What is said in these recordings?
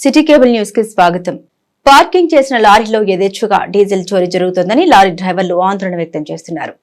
City cable news కి స్వాగతం. Parking చేసిన లారీలో యథేచ్ఛగా డీజిల్ చోరీ జరుగుతోందని లారీ డ్రైవర్లు ఆందోళన వ్యక్తం చేస్తున్నారు.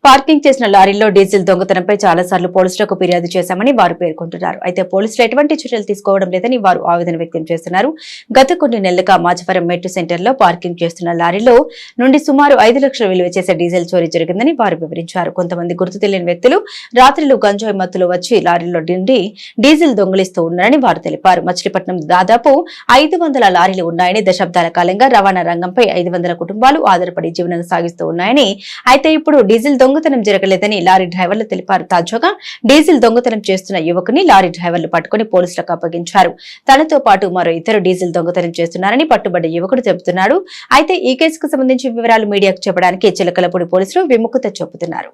పార్కింగ్ చేసిన లారీలో డీజిల్ దొంగతనంపై చాలాసార్లు పోలీసులకు ఫిర్యాదు చేశామని వారు పేర్కొంటున్నారు. అయితే పోలీసులు ఎటువంటి చర్యలు తీసుకోవడం లేదని వారు ఆవేదన వ్యక్తం చేస్తున్నారు. గత కొన్ని నెలలుగా మాచవరం మెట్టు సెంటర్లో పార్కింగ్ చేస్తున్న లారీలో నుండి సుమారు 5 లక్షల విలువ చేసే డీజిల్ చోరీ జరిగిందని వారు వివరించారు. కొంతమంది గుర్తు తెలియని వ్యక్తులు రాత్రులు గంజాయి మత్తులో వచ్చి లారీలో నుండి డీజిల్ దొంగిలిస్తూ ఉన్నారని వారు తెలిపారు. మచిలీపట్నం దాదాపు 500 లారీలు ఉన్నాయని, దశాబ్దాల కాలంగా రవాణా రంగంపై 500 కుటుంబాలు ఆధారపడి జీవనం సాగిస్తూ ఉన్నాయని, అయితే ఇప్పుడు డీజిల్ దొంగతనం జరగలేదని లారీ డ్రైవర్లు తెలిపారు. తాజాగా డీజిల్ దొంగతనం చేస్తున్న యువకుని లారీ డ్రైవర్లు పట్టుకుని పోలీసులకు అప్పగించారు. తనతో పాటు మరో ఇద్దరు డీజిల్ దొంగతనం చేస్తున్నారని పట్టుబడ్డ యువకుడు చెబుతున్నాడు. అయితే ఈ కేసుకు సంబంధించి వివరాలు మీడియాకు చెప్పడానికి చిలకలపూడి పోలీసులు విముఖత చూపుతున్నారు.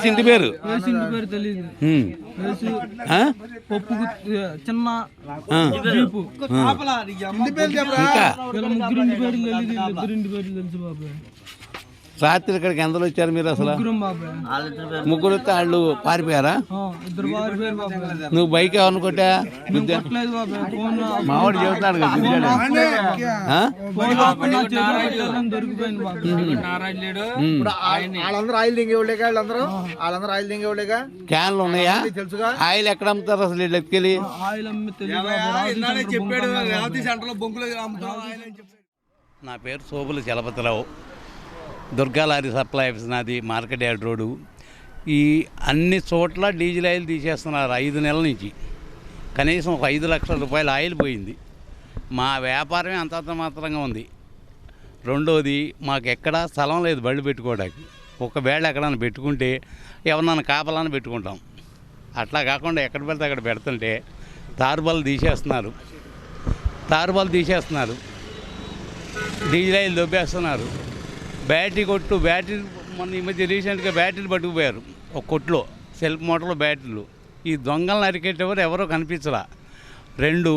ఇంటి పేరు తెలియదు. చిన్న ముగ్గురింటి పేర్లు తెలుసు బాబాయ్. రాత్రి ఇక్కడికి ఎందరు వచ్చారు మీరు? అసలు ముగ్గురు వస్తే వాళ్ళు పారిపోయారా? నువ్వు బైక్ ఎవరిని కొట్టా? మావాడు చెబుతున్నాడు కదా క్యాన్లు ఉన్నాయా? ఆయిల్ ఎక్కడ అమ్ముతారు అసలు వీళ్ళు ఎత్తుకెళ్ళి? నా పేరు Sopula Chalapathirao. Durga lorry supply office నాది, మార్కెట్ యార్డ్ రోడ్డు. ఈ అన్ని చోట్ల డీజిల్ ఆయిల్ తీసేస్తున్నారు 5 నెలల నుంచి. కనీసం ఒక 5 లక్షల రూపాయల ఆయిల్ పోయింది. మా వ్యాపారమే అంతంత మాత్రంగా ఉంది. రెండోది, మాకు ఎక్కడా స్థలం లేదు బళ్ళు పెట్టుకోవడానికి. ఒకవేళ ఎక్కడన్నా పెట్టుకుంటే ఎవరన్నా కాపలాన్ని పెట్టుకుంటాం. అట్లా కాకుండా ఎక్కడ పెడితే అక్కడ పెడుతుంటే తారుబాలు తీసేస్తున్నారు, డీజిల్ ఆయిల్ దొబ్బేస్తున్నారు. బ్యాటరీ మొన్న ఈ మధ్య రీసెంట్గా బ్యాటరీలు పట్టుకుపోయారు ఒక కొట్లో, సెల్ఫ్ మోటార్లో బ్యాటరీలు. ఈ దొంగలను అరికెట్టేవారు ఎవరో కనిపించరా. 2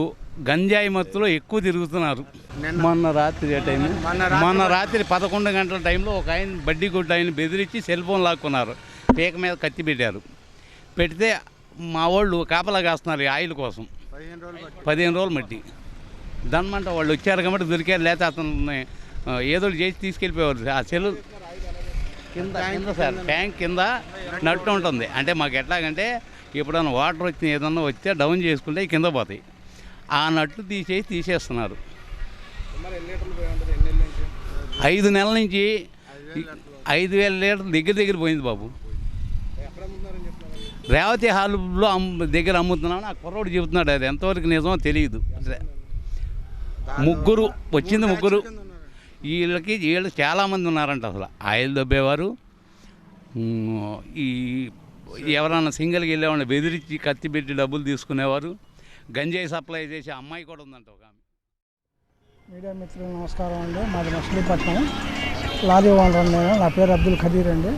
గంజాయి మత్తులో ఎక్కువ తిరుగుతున్నారు. మొన్న రాత్రి 11 గంటల టైంలో ఒక ఆయన బడ్డీ కొట్టు ఆయన బెదిరించి సెల్ ఫోన్ లాక్కున్నారు. పీక మీద కత్తి పెట్టారు. పెడితే మా వాళ్ళు కాపలా కాస్తున్నారు ఈ ఆయిల్ కోసం. 15 రోజులు మట్టి దన్మంట వాళ్ళు వచ్చారు కాబట్టి దొరికారు. లేకపోతే అతను ఏదో చేసి తీసుకెళ్ళిపోయేవారు. ఆ సెల్ కింద సార్ ట్యాంక్ కింద నట్టు ఉంటుంది. అంటే మాకు ఎట్లాగంటే ఎప్పుడైనా వాటర్ వచ్చి ఏదన్నా వస్తే డౌన్ చేసుకుంటే కింద పోతాయి. ఆ నట్లు తీసేస్తున్నారు. 5 నెలల నుంచి 5,000 లీటర్లు దగ్గర పోయింది బాబు. రేవతి హాల్లో దగ్గర అమ్ముతున్నామని ఆ కుర్రోడు చెబుతున్నాడు. అది ఎంతవరకు నిజమో తెలియదు. ముగ్గురు వీళ్ళు చాలామంది ఉన్నారంట. అసలు ఆయిల్ దొబ్బేవారు, ఈ ఎవరన్నా సింగిల్కి వెళ్ళేవాడిని బెదిరించి కత్తి పెట్టి డబ్బులు తీసుకునేవారు, గంజాయి సప్లై చేసే అమ్మాయి కూడా ఉందంట ఒక ఆమె. మీడియా మిత్రులు నమస్కారం అండి. మాది మచిలీపట్నం లారీ ఓనర్. నా పేరు అబ్దుల్ ఖదీర్ అండి.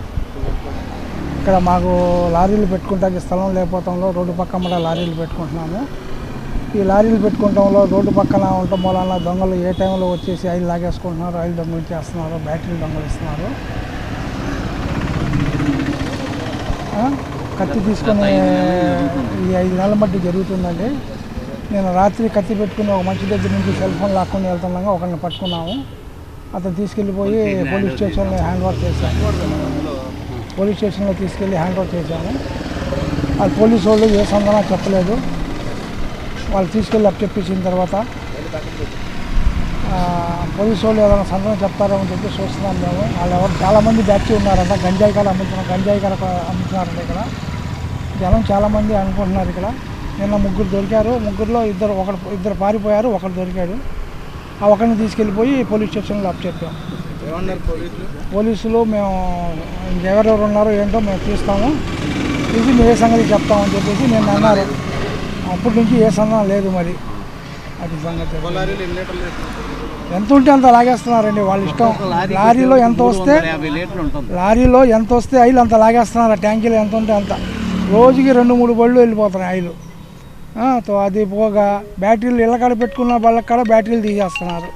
ఇక్కడ మాకు లారీలు పెట్టుకుంటానికి స్థలం లేకపోవడంలో రోడ్డు పక్కన లారీలు పెట్టుకుంటున్నాము. ఈ లారీలు పెట్టుకోవడంలో రోడ్డు పక్కన ఉండటం మూలన దొంగలు ఏ టైంలో వచ్చేసి ఆయిల్ లాగేసుకుంటున్నారు, ఆయిల్ దొంగలు చేస్తున్నారు, బ్యాటరీలు దొంగలిస్తున్నారు. కత్తి తీసుకొని ఈ 5 నెలల మధ్య జరుగుతుందండి. నేను రాత్రి కత్తి పెట్టుకుని ఒక మంచి దగ్గర నుంచి సెల్ ఫోన్ లాక్కొని వెళ్తుండగా ఒకరిని పట్టుకున్నాము. అతను తీసుకెళ్ళిపోయి పోలీస్ స్టేషన్లో హ్యాండ్ ఓవర్ చేశాము. అది పోలీసు వాళ్ళు ఏ సందర్భం చెప్పలేదు. వాళ్ళు తీసుకెళ్ళి అప్పచెప్పించిన తర్వాత పోలీసు వాళ్ళు ఏదైనా సందర్భం చెప్తారో అని చెప్పి చూస్తున్నాం మేము. వాళ్ళు ఎవరు చాలామంది బ్యాచ్ ఉన్నారంట. గంజాయి అమ్ముతున్నారంట. ఇక్కడ జనం చాలామంది అనుకుంటున్నారు. ఇక్కడ నిన్న 3 దొరికారు. 3లో ఇద్దరు పారిపోయారు, ఒకరు దొరికాడు. ఆ ఒకరిని తీసుకెళ్ళిపోయి పోలీస్ స్టేషన్లో అప్పచెప్పాం. పోలీసులు మేము ఇంకెవరెవరు ఉన్నారో ఏంటో మేము తీస్తాము, తీసి మేము ఏ సంగతి చెప్తామని చెప్పేసి నేను అన్నారు. అప్పటి నుంచి ఏ సందర్భం లేదు. మరి అది సంగతి. ఎంత ఉంటే అంత లాగేస్తున్నారండి, వాళ్ళ ఇష్టం. లారీలో ఎంత వస్తే ఆయిల్ అంత లాగేస్తున్నారు. ట్యాంకీలో ఎంత ఉంటే అంత. రోజుకి 2-3 బళ్ళు వెళ్ళిపోతున్నాయి ఆయిల్. అది పోగా బ్యాటరీలు ఇళ్ళకాడ పెట్టుకున్న వాళ్ళకి కూడా బ్యాటరీలు తీసేస్తున్నారు.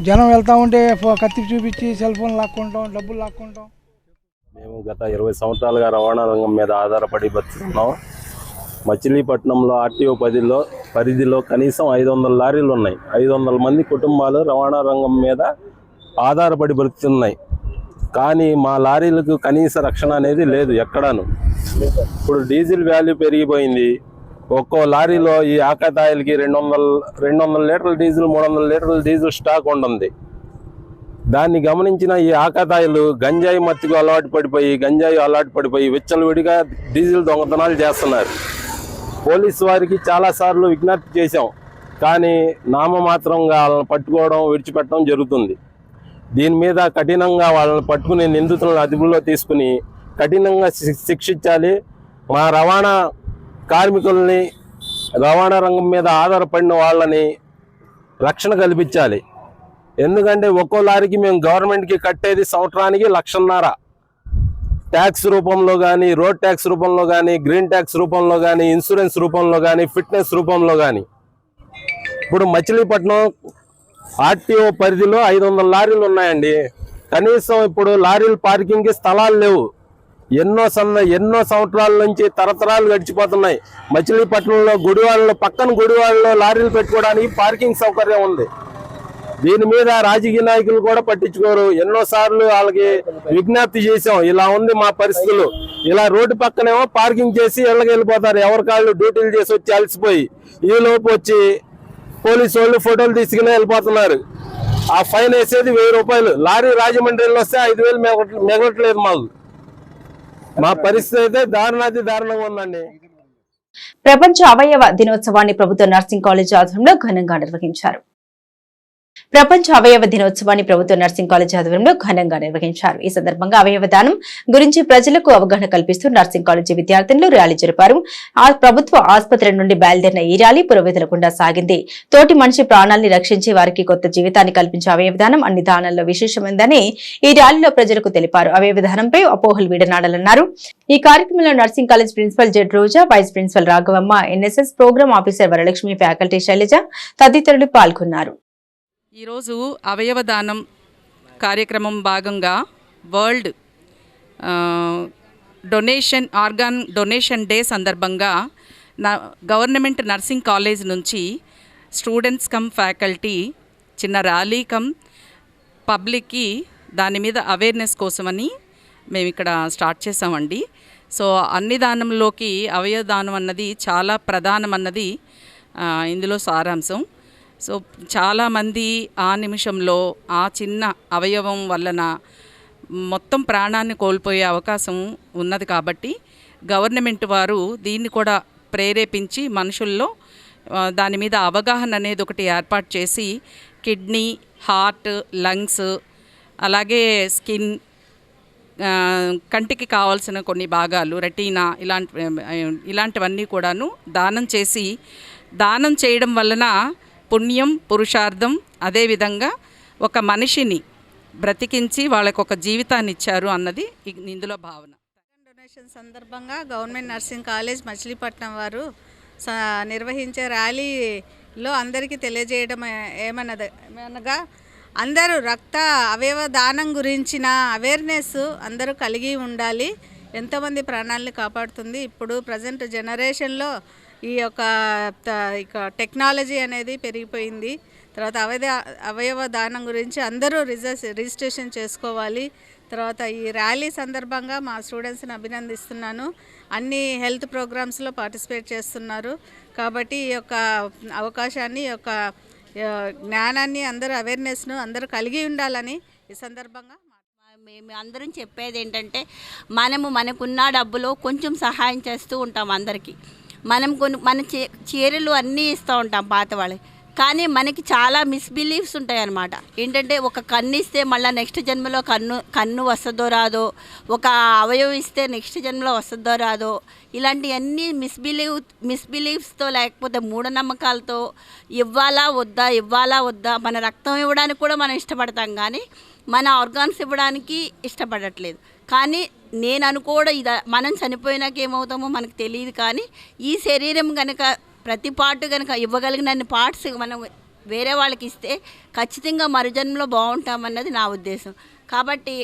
జనం వెళ్తూ ఉంటే కత్తి చూపించి సెల్ ఫోన్ లాక్కుంటాం, డబ్బులు లాక్కుంటాం. మేము గత 20 సంవత్సరాలుగా రవాణా రంగం మీద ఆధారపడి బతుకుతున్నాం. మచిలీపట్నంలో ఆర్టీఓ పరిధిలో కనీసం 500 లారీలు ఉన్నాయి. 500 మంది కుటుంబాలు రవాణా రంగం మీద ఆధారపడి బతుకుతున్నాయి. కానీ మా లారీలకు కనీస రక్షణ అనేది లేదు ఎక్కడాను. ఇప్పుడు డీజిల్ వాల్యూ పెరిగిపోయింది. ఒక్కో లారీలో ఈ ఆకతాయిలకి 200 లీటర్ల డీజిల్, 300 లీటర్ల డీజిల్ స్టాక్ ఉంటుంది. దాన్ని గమనించిన ఈ ఆకతాయిలు గంజాయి మత్తుకు అలవాటు పడిపోయి విచ్చలవిడిగా డీజిల్ దొంగతనాలు చేస్తున్నారు. పోలీసు వారికి చాలాసార్లు విజ్ఞప్తి చేశాం, కానీ నామమాత్రంగా వాళ్ళని పట్టుకోవడం, విడిచిపెట్టడం జరుగుతుంది. దీని మీద కఠినంగా వాళ్ళని పట్టుకుని నిందితులను అదుపులో తీసుకుని కఠినంగా శిక్షించాలి. మా రవాణా కార్మికుల్ని, రవాణా రంగం మీద ఆధారపడిన వాళ్ళని రక్షణ కల్పించాలి. ఎందుకంటే ఒక్కో లారీకి మేము గవర్నమెంట్కి కట్టేది సంవత్సరానికి 1,50,000 ట్యాక్స్ రూపంలో కానీ, రోడ్ ట్యాక్స్ రూపంలో కానీ, గ్రీన్ ట్యాక్స్ రూపంలో కానీ, ఇన్సూరెన్స్ రూపంలో కానీ, ఫిట్నెస్ రూపంలో కానీ. ఇప్పుడు మచిలీపట్నం ఆర్టీఓ పరిధిలో 500 లారీలు ఉన్నాయండి. కనీసం ఇప్పుడు లారీలు పార్కింగ్కి స్థలాలు లేవు. ఎన్నో సంవత్సరాల నుంచి తరతరాలు గడిచిపోతున్నాయి. మచిలీపట్నంలో పక్కన గుడివాడలో లారీలు పెట్టుకోవడానికి పార్కింగ్ సౌకర్యం ఉంది. దీని మీద రాజకీయ నాయకులు కూడా పట్టించుకోరు. ఎన్నోసార్లు వాళ్ళకి విజ్ఞప్తి చేశాం, ఇలా ఉంది మా పరిస్థితులు. ఇలా రోడ్డు పక్కనేమో పార్కింగ్ చేసి ఇళ్ళకి వెళ్ళిపోతారు. ఎవరికాళ్ళు డ్యూటీలు చేసి వచ్చి అలసిపోయి ఈ లోపు వచ్చి పోలీసు వాళ్ళు ఫోటోలు తీసుకుని వెళ్ళిపోతున్నారు. ఆ ఫైన్ వేసేది 1000 రూపాయలు. లారీ రాజమండ్రిలో వస్తే 5,000 మిగలట్లేదు మాకు. మా పరిస్థితి అయితే దారుణంగా ఉందండి. ప్రపంచ అవయవ దినోత్సవాన్ని ప్రభుత్వ నర్సింగ్ కాలేజ్ ఆధ్వర్యంలో ఘనంగా నిర్వహించారు. ప్రపంచ అవయవ దినోత్సవాన్ని ప్రభుత్వ నర్సింగ్ కాలేజ్ ఆధ్వర్యంలో ఘనంగా నిర్వహించారు. ఈ సందర్భంగా అవయవ దానం గురించి ప్రజలకు అవగాహన కల్పిస్తూ నర్సింగ్ కాలేజీ విద్యార్థులు ర్యాలీ జరిపారు. ఆ ప్రభుత్వ ఆసుపత్రి నుండి బయలుదేరిన ఈ ర్యాలీ పురోగతుల గుండా సాగింది. తోటి మనిషి ప్రాణాల్ని రక్షించి వారికి కొత్త జీవితాన్ని కల్పించే అవయవ దానం అన్ని దానాల్లో విశేషమైందని ఈ ర్యాలీలో ప్రజలకు తెలిపారు. అవయవ దానంపై అపోహలు వీడనాడాలన్నారు. ఈ కార్యక్రమంలో nursing college principal Z Roja, vice principal Raghavamma, NSS programme officer Varalakshmi, faculty Shailaja తదితరులు పాల్గొన్నారు. ఈరోజు అవయవ దానం కార్యక్రమం భాగంగా వరల్డ్ ఆర్గాన్ డొనేషన్ డే సందర్భంగా గవర్నమెంట్ నర్సింగ్ కాలేజ్ నుంచి స్టూడెంట్స్ కమ్ ఫ్యాకల్టీ చిన్న ర్యాలీ కమ్ పబ్లిక్కి దాని మీద అవేర్నెస్ కోసమని మేము ఇక్కడ స్టార్ట్ చేసామండి. సో అన్ని దానంలోకి అవయవ దానం అన్నది చాలా ప్రధానం అన్నది ఇందులో సారాంశం. సో చాలామంది ఆ నిమిషంలో ఆ చిన్న అవయవం వలన మొత్తం ప్రాణాన్ని కోల్పోయే అవకాశం ఉన్నది. కాబట్టి గవర్నమెంట్ వారు దీన్ని కూడా ప్రేరేపించి మనుషుల్లో దాని మీద అవగాహన అనేది ఒకటి ఏర్పాటు చేసి కిడ్నీ, హార్ట్, లంగ్స్, అలాగే స్కిన్, కంటికి కావాల్సిన కొన్ని భాగాలు, రెటీనా ఇలాంటివన్నీ కూడాను దానం చేయడం వలన పుణ్యం, పురుషార్థం, అదేవిధంగా ఒక మనిషిని బ్రతికించి వాళ్ళకు ఒక జీవితాన్ని ఇచ్చారు అన్నది ఇందులో భావన. డొనేషన్ సందర్భంగా గవర్నమెంట్ నర్సింగ్ కాలేజ్ మచిలీపట్నం వారు నిర్వహించే ర్యాలీలో అందరికీ తెలియజేయడం ఏమనగా అందరూ రక్త అవయవ దానం గురించిన అవేర్నెస్ అందరూ కలిగి ఉండాలి. ఎంతోమంది ప్రాణాలని కాపాడుతుంది. ఇప్పుడు ప్రజెంట్ జనరేషన్లో ఈ యొక్క టెక్నాలజీ అనేది పెరిగిపోయింది. తర్వాత అవయవ దానం గురించి అందరూ రిజిస్ట్రేషన్ చేసుకోవాలి. తర్వాత ఈ ర్యాలీ సందర్భంగా మా స్టూడెంట్స్ని అభినందిస్తున్నాను. అన్ని హెల్త్ ప్రోగ్రామ్స్లో పార్టిసిపేట్ చేస్తున్నారు. కాబట్టి ఈ యొక్క అవకాశాన్ని, ఈ యొక్క జ్ఞానాన్ని అందరూ అవేర్నెస్ను అందరూ కలిగి ఉండాలని ఈ సందర్భంగా మేము అందరం చెప్పేది ఏంటంటే మనకున్న డబ్బులో కొంచెం సహాయం చేస్తూ ఉంటాం అందరికీ. మన చీరలు అన్నీ ఇస్తూ ఉంటాం పాత వాళ్ళకి. కానీ మనకి చాలా మిస్బిలీఫ్స్ ఉంటాయి అన్నమాట. ఏంటంటే ఒక కన్ను ఇస్తే మళ్ళీ నెక్స్ట్ జన్మలో కన్ను వస్తుందో రాదో, ఒక అవయవం ఇస్తే నెక్స్ట్ జన్మలో వస్తుందో రాదో, ఇలాంటివన్నీ మిస్బిలీఫ్స్తో లేకపోతే మూఢనమ్మకాలతో ఇవ్వాలా వద్దా మన రక్తం ఇవ్వడానికి కూడా మనం ఇష్టపడతాం, కానీ మన ఆర్గాన్స్ ఇవ్వడానికి ఇష్టపడట్లేదు. కానీ నేను అనుకోవడం మనం చనిపోయినాక ఏమవుతామో మనకు తెలియదు. కానీ ఈ శరీరం కనుక ప్రతి పార్ట్ కనుక ఇవ్వగలిగినన్ని పార్ట్స్ మనం వేరే వాళ్ళకి ఇస్తే ఖచ్చితంగా మరుజన్మలో బాగుంటామన్నది నా ఉద్దేశం. కాబట్టి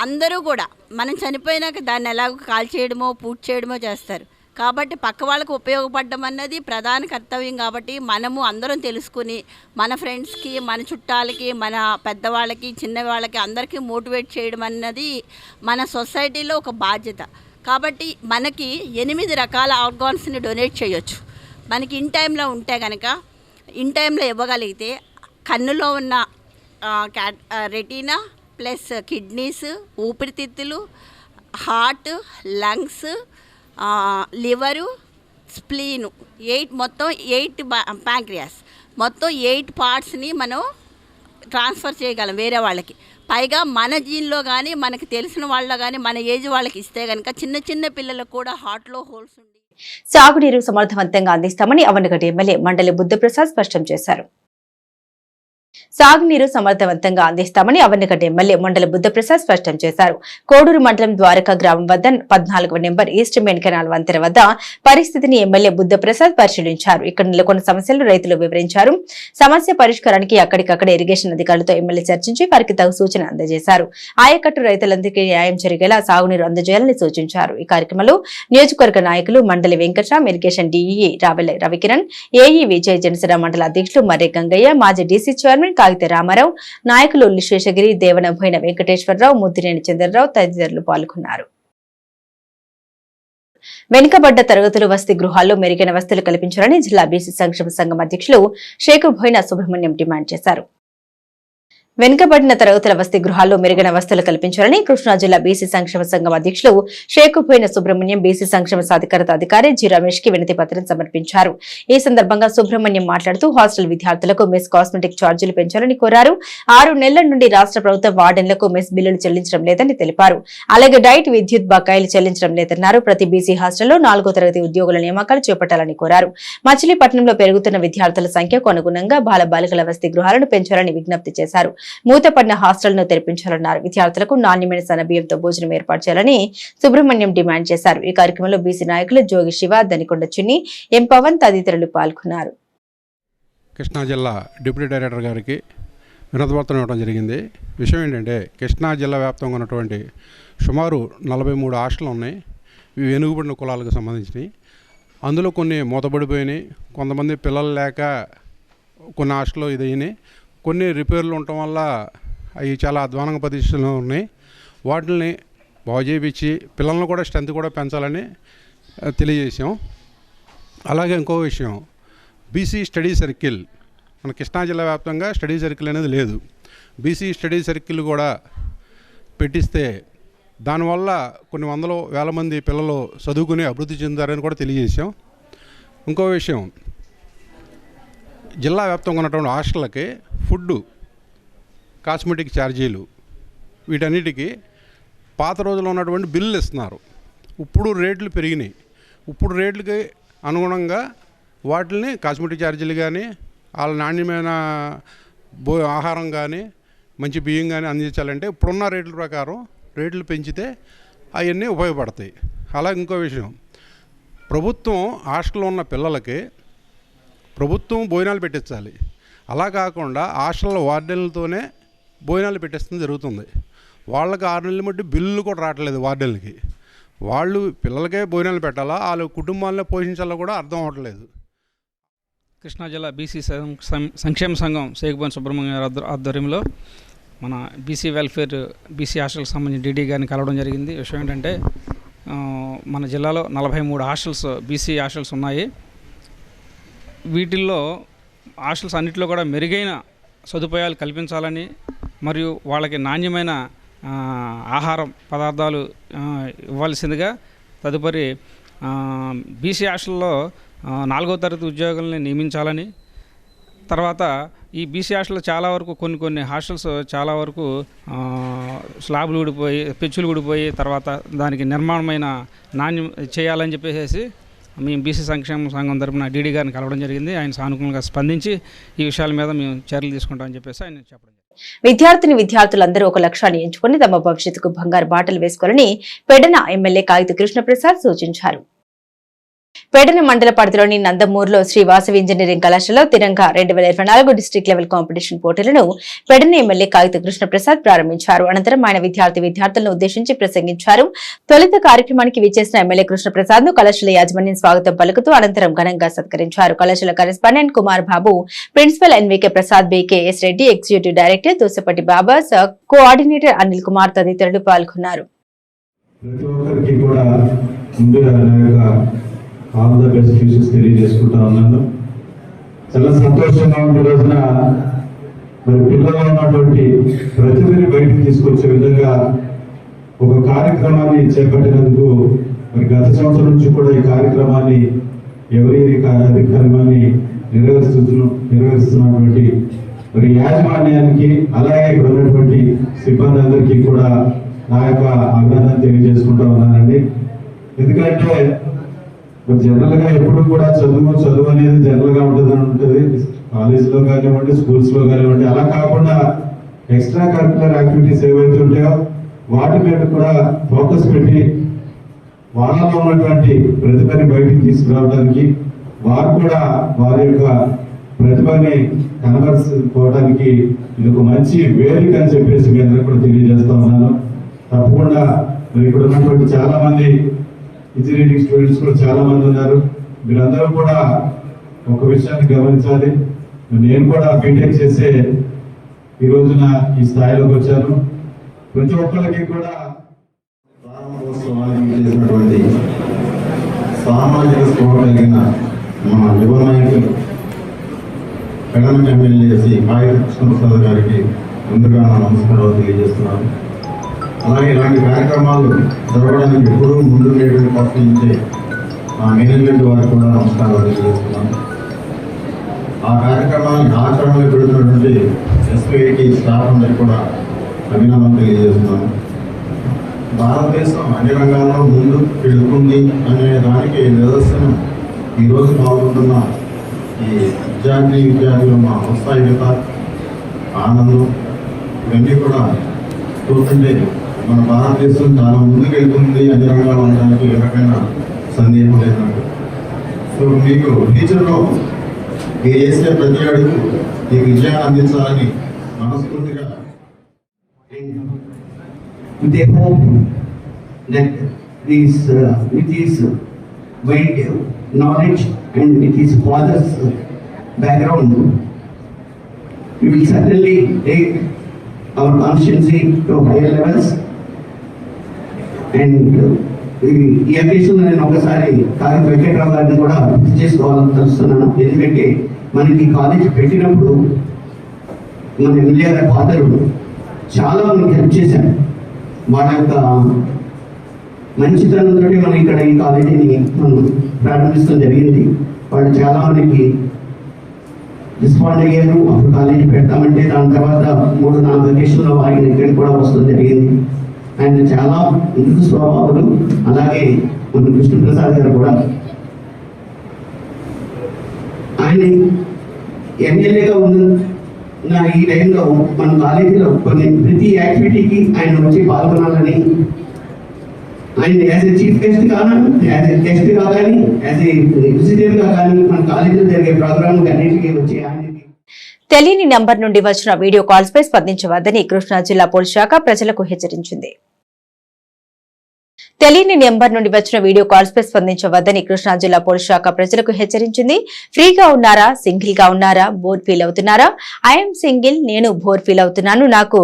అందరూ కూడా మనం చనిపోయినాక దాన్ని ఎలాగో కాల్ చేయడమో పూజ చేయడమో చేస్తారు. కాబట్టి పక్క వాళ్ళకు ఉపయోగపడడం అన్నది ప్రధాన కర్తవ్యం. కాబట్టి మనము అందరం తెలుసుకుని మన ఫ్రెండ్స్కి, మన చుట్టాలకి, మన పెద్దవాళ్ళకి, చిన్నవాళ్ళకి అందరికీ మోటివేట్ చేయడం అన్నది మన సొసైటీలో ఒక బాధ్యత. కాబట్టి మనకి 8 రకాల ఆర్గాన్స్ని డొనేట్ చేయొచ్చు. మనకి ఇన్ టైంలో ఉంటే కనుక ఇన్ టైంలో ఇవ్వగలిగితే కన్నులో ఉన్న రెటీనా ప్లస్ కిడ్నీస్, ఊపిరితిత్తులు, హార్ట్, లంగ్స్, లివరు, స్ప్లీను, మొత్తం 8 ప్యాంక్రియాస్, మొత్తం 8 పార్ట్స్ని మనం ట్రాన్స్ఫర్ చేయగలం వేరే వాళ్ళకి. పైగా మన జీన్లో కానీ మనకి తెలిసిన వాళ్ళలో కానీ మన ఏజ్ వాళ్ళకి ఇస్తే కనుక చిన్న చిన్న పిల్లలకు కూడా హార్ట్లో హోల్స్ ఉండి సాగునీరు సమర్థవంతంగా అందిస్తామని అవనగడ్డ ఎమ్మెల్యే మండలి బుద్ధప్రసాద్ స్పష్టం చేశారు. సాగునీరు సమర్థవంతంగా అందిస్తామని అవనగడ్డ ఎమ్మెల్యే మండలి బుద్ధప్రసాద్ స్పష్టం చేశారు. కోడూరు మండలం ద్వారకా గ్రామం వద్ద 14వ నెంబర్ ఈస్ట్ మెయిన్ కెనాల్ వంతెన వద్ద పరిస్థితిని ఎమ్మెల్యే బుద్ధప్రసాద్ పరిశీలించారు. ఇక్కడ నెలకొన్న సమస్యలు రైతులు వివరించారు. సమస్య పరిష్కారానికి అక్కడికక్కడ ఇరిగేషన్ అధికారులతో ఎమ్మెల్యే చర్చించి వారికి తగు సూచన అందజేశారు. ఆయకట్టు రైతులందరికీ న్యాయం జరిగేలా సాగునీరు అందజేయాలని సూచించారు. ఈ కార్యక్రమంలో నియోజకవర్గ నాయకులు మండలి Venkatram, irrigation DE Ravela Ravikiran, AE Vijay, Janasena మండల అధ్యక్షులు మర్రి గంగయ్య, మాజీ డీసీ చైర్మన్ కాగిత రామారావు, నాయకులు శేషగిరి, దేవనభోయిన వెంకటేశ్వరరావు, ముద్దినేని చంద్రరావు తదితరులు పాల్గొన్నారు. వెనుకబడ్డ తరగతులు వసతి గృహాల్లో మెరుగైన వసతులు కల్పించాలని జిల్లా బీసీ సంక్షేమ సంఘం అధ్యక్షులు షేకుబోయిన సుబ్రహ్మణ్యం డిమాండ్ చేశారు. వెనుకబడిన తరగతుల వసతి గృహాల్లో మెరుగైన వసతులు కల్పించాలని కృష్ణా జిల్లా బీసీ సంక్షేమ సంఘం అధ్యక్షులు షేకుబోయిన సుబ్రహ్మణ్యం బీసీ సంక్షేమ సాధికారత అధికారి జి రమేష్ కి వినతి పత్రం సమర్పించారు. ఈ సందర్భంగా సుబ్రహ్మణ్యం మాట్లాడుతూ హాస్టల్ విద్యార్థులకు మెస్ కాస్మెటిక్ ఛార్జీలు పెంచాలని కోరారు. 6 నెలల నుండి రాష్ట్ర ప్రభుత్వం వార్డెన్లకు మెస్ బిల్లులు చెల్లించడం లేదని తెలిపారు. అలాగే డైట్, విద్యుత్ బకాయిలు చెల్లించడం లేదన్నారు. ప్రతి బీసీ హాస్టల్లో 4వ తరగతి ఉద్యోగుల నియామకాలు చేపట్టాలని కోరారు. మచిలీపట్నంలో పెరుగుతున్న విద్యార్థుల సంఖ్యకు అనుగుణంగా బాలబాలికల వసతి గృహాలను పెంచాలని విజ్ఞప్తి చేశారు. మూతపడిన హాస్టళ్లను తెరిపించాలన్నారు. విద్యార్థులకు నాణ్యమైన సన్నబియ్యంతో భోజనం ఏర్పాటు చేయాలని సుబ్రహ్మణ్యం డిమాండ్ చేశారు. ఈ కార్యక్రమంలో బీసీ నాయకులు జోగి శివ, దనికొండ చిన్ని, ఎం పవన్ తదితరులు పాల్గొన్నారు. కృష్ణా జిల్లా డిప్యూటీ డైరెక్టర్ గారికి వినతిపత్రం ఇవ్వడం జరిగింది. విషయం ఏంటంటే కృష్ణా జిల్లా వ్యాప్తంగా ఉన్నటువంటి సుమారు 43 హాస్టళ్ళు ఉన్నాయి. ఇవి వెనుకబడిన కులాలకు సంబంధించినవి. అందులో కొన్ని మూతపడిపోయినాయి. కొంతమంది పిల్లలు లేక కొన్ని హాస్టల్లో ఇదైనాయి. కొన్ని రిపేర్లు ఉండటం వల్ల అవి చాలా అధ్వానంగా పరిస్థితుల్లో ఉన్నాయి. వాటిని బాగు చేయించి పిల్లలను కూడా స్ట్రెంత్ కూడా పెంచాలని తెలియజేసాం. అలాగే ఇంకో విషయం, బీసీ స్టడీ సర్కిల్ మన కృష్ణా జిల్లా వ్యాప్తంగా స్టడీ సర్కిల్ అనేది లేదు. బీసీ స్టడీ సర్కిల్ కూడా పెట్టిస్తే దానివల్ల కొన్ని వందల వేల మంది పిల్లలు చదువుకుని అభివృద్ధి చెందారని కూడా తెలియజేసాం. ఇంకో విషయం, జిల్లా వ్యాప్తంగా ఉన్నటువంటి హాస్టళ్ళకి ఫుడ్డు, కాస్మెటిక్ ఛార్జీలు, వీటన్నిటికీ పాత రోజుల్లో ఉన్నటువంటి బిల్లులు ఇస్తున్నారు. ఇప్పుడు రేట్లు పెరిగినాయి. ఇప్పుడు రేట్లకి అనుగుణంగా వాటిని కాస్మెటిక్ ఛార్జీలు కానీ, వాళ్ళ నాణ్యమైన ఆహారం కానీ, మంచి బియ్యం కానీ అందించాలంటే ఇప్పుడున్న రేట్ల ప్రకారం రేట్లు పెంచితే అవన్నీ ఉపయోగపడతాయి. అలాగే ఇంకో విషయం, ప్రభుత్వం హాస్టల్లో ఉన్న పిల్లలకి ప్రభుత్వం భోజనాలు పెట్టించాలి. అలా కాకుండా హాస్టల్ వార్డెన్లతోనే భోజనాలు పెట్టిస్తుంది జరుగుతుంది. వాళ్ళకి 6 నెలల మట్టి బిల్లులు కూడా రావట్లేదు వార్డెన్లకి. వాళ్ళు పిల్లలకే భోజనాలు పెట్టాలా, వాళ్ళ కుటుంబాలను పోషించాలో కూడా అర్థం అవ్వట్లేదు. కృష్ణా జిల్లా బీసీ సంక్షేమ సంఘం షేకుబోయిన సుబ్రహ్మణ్యం ఆధ్వర్యంలో మన బీసీ వెల్ఫేర్ బీసీ హాస్టల్కి సంబంధించి డీడీ గారిని కలవడం జరిగింది. విషయం ఏంటంటే మన జిల్లాలో 43 హాస్టల్స్ బీసీ హాస్టల్స్ ఉన్నాయి. వీటిల్లో హాస్టల్స్ అన్నింటిలో కూడా మెరుగైన సదుపాయాలు కల్పించాలని మరియు వాళ్ళకి నాణ్యమైన ఆహారం పదార్థాలు ఇవ్వాల్సిందిగా, తదుపరి బీసీ హాస్టల్లో 4వ తరగతి ఉద్యోగుల్ని నియమించాలని, తర్వాత ఈ బీసీ హాస్టల్లో చాలా వరకు కొన్ని హాస్టల్స్ చాలా వరకు స్లాబ్లు ఊడిపోయి, పెచ్చులు ఊడిపోయి, తర్వాత దానికి నిర్మాణమైన నాణ్యం చేయాలని చెప్పేసి మేము బీసీ సంక్షేమ సంఘం తరపున డీడీ గారిని కలవడం జరిగింది. ఆయన సానుకూలంగా స్పందించి ఈ విషయాల మీద మేము చర్యలు తీసుకుంటామని చెప్పేసి ఆయన చెప్పడం జరిగింది. విద్యార్థులందరూ ఒక లక్ష్యాన్ని ఎంచుకుని తమ భవిష్యత్తుకు బంగారు బాటలు వేసుకోవాలని పెడన ఎమ్మెల్యే కాగిత కృష్ణప్రసాద్ సూచించారు. పెడన మండల పరిధిలోని నందమూరులో శ్రీ వాసవి ఇంజనీరింగ్ కళాశాలలో తిరంగా 2024 డిస్ట్రిక్ట్ లెవెల్ కాంపిటీషన్ పోటీలను పెడన ఎమ్మెల్యే కాగిత కృష్ణప్రసాద్ ప్రారంభించారు. అనంతరం ఆయన విద్యార్థులను ఉద్దేశించి ప్రసంగించారు. తొలుత కార్యక్రమానికి విచ్చేసిన ఎమ్మెల్యే కృష్ణప్రసాద్ ను కళాశాల యాజమాన్యం స్వాగతం పలుకుతూ అనంతరం ఘనంగా సత్కరించారు. కళాశాల correspondent Kumar Babu, principal NVK Prasad, BKS Reddy, executive director Dosapatti Baba, coordinator Anil Kumar తదితరులు పాల్గొన్నారు. ప్రతి ఒక్కరికి కూడా ముందుగా నా యొక్క ఆల్ ద బెస్ట్ విషెస్ తెలియజేసుకుంటా ఉన్నాను. చాలా సంతోషంగా ఉన్న రోజున మరి పిల్లల్లో ఉన్నటువంటి ప్రతిభని బయటకు తీసుకొచ్చే విధంగా ఒక కార్యక్రమాన్ని చేపట్టినందుకు మరి గత సంవత్సరం నుంచి కూడా ఈ కార్యక్రమాన్ని కార్యక్రమాన్ని నిర్వహిస్తున్నటువంటి మరి యాజమాన్యానికి అలాగే ఇక్కడ ఉన్నటువంటి సిబ్బంది అందరికీ కూడా నా యొక్క అభినందన తెలియజేసుకుంటా ఉన్నానండి. ఎందుకంటే జనరల్ గా ఎప్పుడు కూడా చదువు అనేది జనరల్ గా ఉంటుంది కాలేజీలో కానివ్వండి, స్కూల్స్ లో కానివ్వండి. అలా కాకుండా ఎక్స్ట్రా కరిక్యులర్ యాక్టివిటీస్ ఏవైతే ఉంటాయో వాటి మీద కూడా ఫోకస్ పెట్టి వాళ్ళలో ఉన్నటువంటి ప్రతిభని బయటికి తీసుకురావడానికి, వారు కూడా వారి యొక్క ప్రతిభని కనబరుచుకోవడానికి ఇది ఒక మంచి వేదిక అని చెప్పేసి మీ అందరూ కూడా తెలియజేస్తా ఉన్నాను. తప్పకుండా ఇక్కడ ఉన్నటువంటి చాలా మంది ఇంజనీరింగ్ స్టూడెంట్స్ కూడా చాలా మంది ఉన్నారు. మీరందరూ కూడా ఒక విషయాన్ని గమనించాలి. నేను కూడా బీటెక్ చేసే ఈ రోజున ఈ స్థాయిలోకి వచ్చాను. ప్రతి ఒక్కరికి కూడా ప్రారంభోత్సవానికి చేసినటువంటి సామాజిక స్పృహ కలిగిన మా యువ నాయకులు పెడన ఎమ్మెల్యే శ్రీ కాగిత కృష్ణప్రసాద్ గారికి ముందుగా నమస్కారాలు తెలియజేస్తున్నాను. అలాగే ఇలాంటి కార్యక్రమాలు జరగడానికి ఎప్పుడూ ముందుండేటువంటి ప్రోత్సహించే మా మేనేజ్మెంట్ వారికి కూడా నమస్కారాలు తెలియజేస్తున్నాను. ఆ కార్యక్రమాన్ని ఆచరణలో పెడుతున్నటువంటి ఎస్పీఐకి స్టాఫ్ అందరికీ కూడా అభినందనలు తెలియజేస్తున్నాను. భారతదేశం అన్ని రంగాల్లో ముందు వెళ్తుంది అనే దానికి నిదర్శనం ఈరోజు పాల్గొంటున్న ఈ విద్యార్థులు మా ఉత్సాహిత ఆనందం ఇవన్నీ కూడా చూస్తుంటే మన భారతదేశం చాలా ముందుకు వెళ్తుంది అన్ని రంగాలు ఉండడానికి ఏ రకమైన సందేహం లేదండి. సో మీకు ఫ్యూచర్లో మీరు చేసే ప్రతి అడుగు మీకు విజయాన్ని అందించాలని మనస్ఫూర్తిగా they hope that with his wide knowledge and with his father's background, we will certainly take our consciency to higher levels. And ఈ అకేషన్ నేను ఒకసారి కాగిత వెంకట్రావు గారిని కూడా గుర్తు చేసుకోవాలని తెలుస్తున్నాను. ఎందుకంటే మనకి కాలేజ్ పెట్టినప్పుడు మన ఎమ్మెల్యే గారి ఫాదర్ చాలా మనకి హెల్ప్ చేశారు. వాళ్ళ యొక్క మంచితనంతో మనం ఇక్కడ ఈ కాలేజీని మనం ప్రారంభించడం జరిగింది. వాళ్ళు చాలా మనకి రెస్పాండ్ అయ్యారు. అప్పుడు కాలేజీ పెడతామంటే దాని తర్వాత 3-4 వెకేషన్లో ఆయన ఇక్కడికి కూడా వస్తుంది జరిగింది. ఆయన చాలా మృదు స్వభావాలు. అలాగే మన కృష్ణప్రసాద్ గారు కూడా ఆయన ఎమ్మెల్యేగా ఉన్న ఈ టైంలో మన కాలేజీలో ప్రతి యాక్టివిటీకి ఆయన వచ్చి పాల్గొనాలని, ఆయన యాజ్ ఎ చీఫ్ గెస్ట్ కానీ, యాజ్ ఎ గెస్ట్గా కానీ, యాజ్ ఎ విజిటర్గా కానీ మన కాలేజీలో జరిగే ప్రోగ్రామ్ అన్నింటికీ వచ్చి ఆయన తెలియని నంబర్ నుండి వచ్చిన వీడియో కాల్స్ పై స్పందించవద్దని కృష్ణా జిల్లా పోలీస్ శాఖ ప్రజలకు హెచ్చరించింది. తెలియని నెంబర్ నుండి వచ్చిన వీడియో కాల్స్ పై స్పందించవద్దని కృష్ణా జిల్లా పోలీస్ శాఖ ప్రజలకు హెచ్చరించింది. ఫ్రీగా ఉన్నారా, సింగిల్ గా ఉన్నారా, బోర్ ఫీల్ అవుతున్నారా? ఐఎమ్ సింగిల్, నేను బోర్ ఫీల్ అవుతున్నాను, నాకు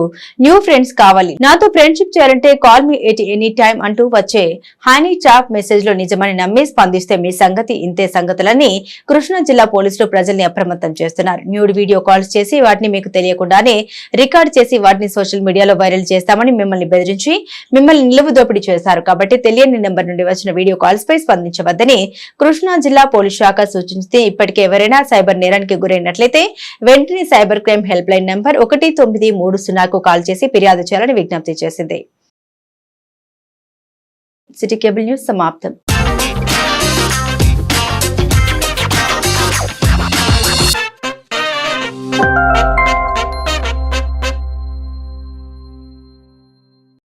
న్యూ ఫ్రెండ్స్ కావాలి, నాతో ఫ్రెండ్షిప్ చేయాలంటే call me at any time అంటూ వచ్చే హానీ చాప్ మెసేజ్ లో నిజమని నమ్మి స్పందిస్తే మీ సంగతి ఇంతే సంగతులని కృష్ణా జిల్లా పోలీసులు ప్రజల్ని అప్రమత్తం చేస్తున్నారు. న్యూడ్ వీడియో కాల్స్ చేసి వాటిని మీకు తెలియకుండానే రికార్డ్ చేసి వాటిని సోషల్ మీడియాలో వైరల్ చేస్తామని మిమ్మల్ని బెదిరించి మిమ్మల్ని నిలువు దోపిడీ చేశారు. కాబట్టి తెలియని నెంబర్ నుండి వచ్చిన వీడియో కాల్స్ పై స్పందించవద్దని కృష్ణా జిల్లా పోలీస్ శాఖ సూచించితే ఇప్పటికే ఎవరైనా సైబర్ నేరానికి గురైనట్లయితే వెంటనే cyber crime help line number 1930కు కాల్ చేసి ఫిర్యాదు చేయాలని విజ్ఞప్తి చేసింది. సిటీ కేబుల్ న్యూస్ సమాప్తం.